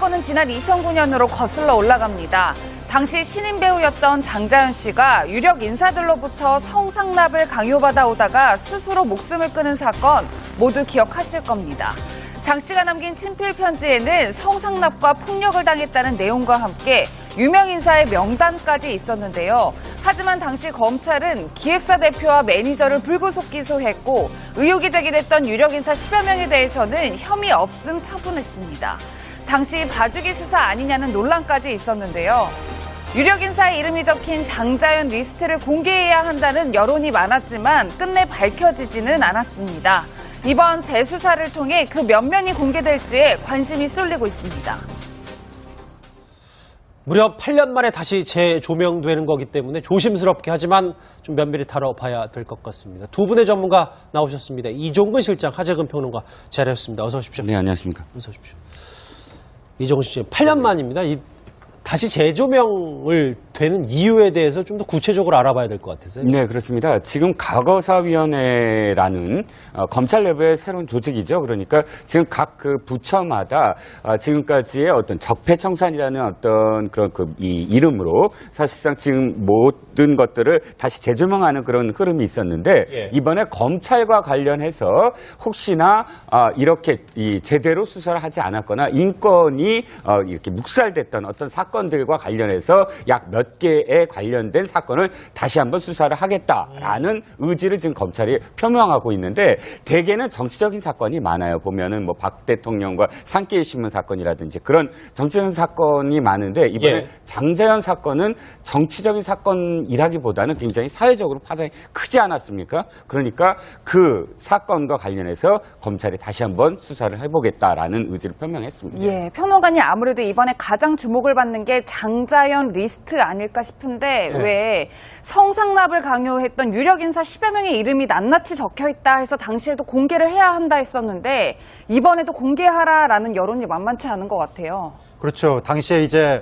사건은 지난 2009년으로 거슬러 올라갑니다. 당시 신인 배우였던 장자연 씨가 유력 인사들로부터 성상납을 강요받아 오다가 스스로 목숨을 끊은 사건 모두 기억하실 겁니다. 장 씨가 남긴 친필 편지에는 성상납과 폭력을 당했다는 내용과 함께 유명 인사의 명단까지 있었는데요. 하지만 당시 검찰은 기획사 대표와 매니저를 불구속 기소했고 의혹이 제기됐던 유력 인사 10여 명에 대해서는 혐의 없음 처분했습니다. 당시 봐주기 수사 아니냐는 논란까지 있었는데요. 유력 인사의 이름이 적힌 장자연 리스트를 공개해야 한다는 여론이 많았지만 끝내 밝혀지지는 않았습니다. 이번 재수사를 통해 그 면면이 공개될지에 관심이 쏠리고 있습니다. 무려 8년 만에 다시 재조명되는 거기 때문에 조심스럽게 하지만 좀 면밀히 다뤄봐야 될 것 같습니다. 두 분의 전문가 나오셨습니다. 이종근 실장, 하재근 평론가 자리하셨습니다. 어서 오십시오. 네, 안녕하십니까. 어서 오십시오. 이종근 실장, 8년 만입니다. 다시 재조명을 되는 이유에 대해서 좀 더 구체적으로 알아봐야 될 것 같아서요. 네, 그렇습니다. 지금 과거사위원회라는 검찰 내부의 새로운 조직이죠. 그러니까 지금 각 그 부처마다 지금까지의 어떤 적폐청산이라는 어떤 그런 이 이름으로 사실상 지금 모든 것들을 다시 재조명하는 그런 흐름이 있었는데 이번에 검찰과 관련해서 혹시나 이렇게 제대로 수사를 하지 않았거나 인권이 이렇게 묵살됐던 어떤 사건들과 관련해서 약 몇 개에 관련된 사건을 다시 한번 수사를 하겠다라는 의지를 지금 검찰이 표명하고 있는데 대개는 정치적인 사건이 많아요. 보면은 뭐 박 대통령과 산케이 신문 사건이라든지 그런 정치적인 사건이 많은데 이번에 장자연 사건은 정치적인 사건이라기보다는 굉장히 사회적으로 파장이 크지 않았습니까? 그러니까 그 사건과 관련해서 검찰이 다시 한번 수사를 해보겠다라는 의지를 표명했습니다. 예, 평론가님 아무래도 이번에 가장 주목을 받는 게 장자연 리스트 아닐까 싶은데 왜 성상납을 강요했던 유력 인사 10여 명의 이름이 낱낱이 적혀있다 해서 당시에도 공개를 해야 한다 했었는데 이번에도 공개하라라는 여론이 만만치 않은 것 같아요. 그렇죠. 당시에 이제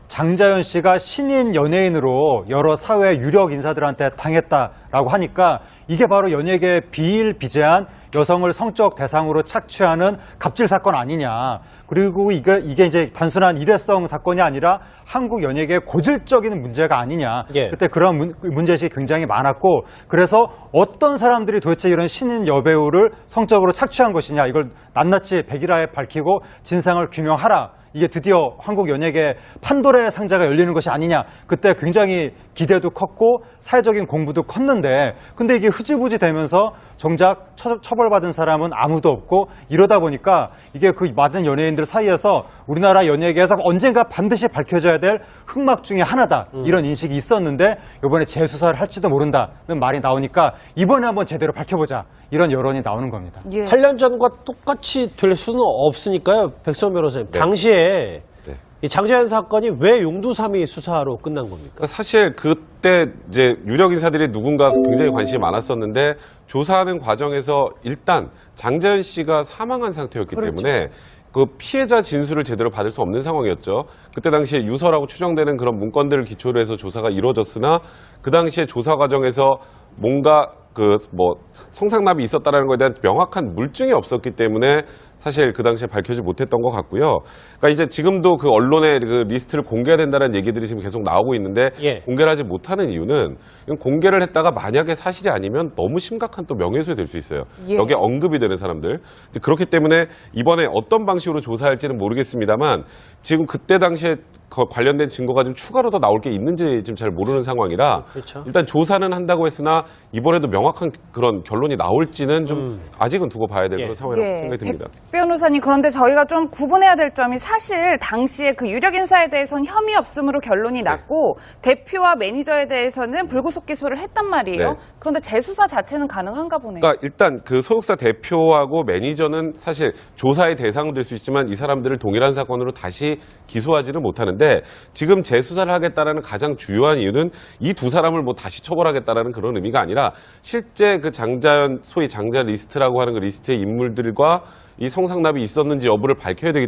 장자연 씨가 신인 연예인으로 여러 사회 유력 인사들한테 당했다라고 하니까 이게 바로 연예계 비일비재한 여성을 성적 대상으로 착취하는 갑질 사건 아니냐. 그리고 이게 이제 단순한 일회성 사건이 아니라 한국 연예계의 고질적인 문제가 아니냐. 그때 그런 문제의식이 굉장히 많았고 그래서 어떤 사람들이 도대체 이런 신인 여배우를 성적으로 착취한 것이냐. 이걸 낱낱이 백일하에 밝히고 진상을 규명하라. 이게 드디어 한국 연예계 판도라의 상자가 열리는 것이 아니냐. 그때 굉장히 기대도 컸고 사회적인 공부도 컸는데 근데 이게 흐지부지 되면서 정작 처벌받은 사람은 아무도 없고 이러다 보니까 이게 그 많은 연예인들 사이에서 우리나라 연예계에서 언젠가 반드시 밝혀져야 될 흑막 중에 하나다. 이런 인식이 있었는데 이번에 재수사를 할지도 모른다는 말이 나오니까 이번에 한번 제대로 밝혀보자. 이런 여론이 나오는 겁니다. 8년 전과 똑같이 될 수는 없으니까요. 백선 변호사님. 당시에 이 장자연 사건이 왜 용두사미 수사로 끝난 겁니까? 사실 그때 이제 유력 인사들이 누군가 굉장히 관심이 많았었는데 조사하는 과정에서 일단 장자연 씨가 사망한 상태였기 때문에 그 피해자 진술을 제대로 받을 수 없는 상황이었죠. 그때 당시에 유서라고 추정되는 그런 문건들을 기초로 해서 조사가 이루어졌으나 그 당시에 조사 과정에서 뭔가 성상납이 있었다는 것에 대한 명확한 물증이 없었기 때문에 사실 그 당시에 밝혀지지 못했던 것 같고요. 그러니까 이제 지금도 그 언론에 그 리스트를 공개해야 된다는 얘기들이 지금 계속 나오고 있는데 공개를 하지 못하는 이유는 공개를 했다가 만약에 사실이 아니면 너무 심각한 또 명예훼손이 될 수 있어요. 여기에 언급이 되는 사람들. 그렇기 때문에 이번에 어떤 방식으로 조사할지는 모르겠습니다만 지금 그때 당시에 관련된 증거가 좀 추가로 더 나올 게 있는지 지금 잘 모르는 상황이라 일단 조사는 한다고 했으나 이번에도 명확한 그런 결론이 나올지는 좀 아직은 두고 봐야 될 그런 상황이라고 생각이 듭니다. 변호사님, 그런데 저희가 좀 구분해야 될 점이 사실 당시에 그 유력 인사에 대해서는 혐의 없음으로 결론이 났고 대표와 매니저에 대해서는 불구속 기소를 했단 말이에요. 그런데 재수사 자체는 가능한가 보네요. 그러니까 일단 그 소속사 대표하고 매니저는 사실 조사의 대상은 될 수 있지만 이 사람들을 동일한 사건으로 다시 기소하지는 못하는데 지금 재수사를 하겠다는 가장 주요한 이유는 이 두 사람을 뭐 다시 처벌하겠다는 그런 의미가 아니라 실제 그 장자연, 소위 장자 리스트라고 하는 그 리스트의 인물들과 이 성상납이 있었는지 여부를 밝혀야 되기 때문에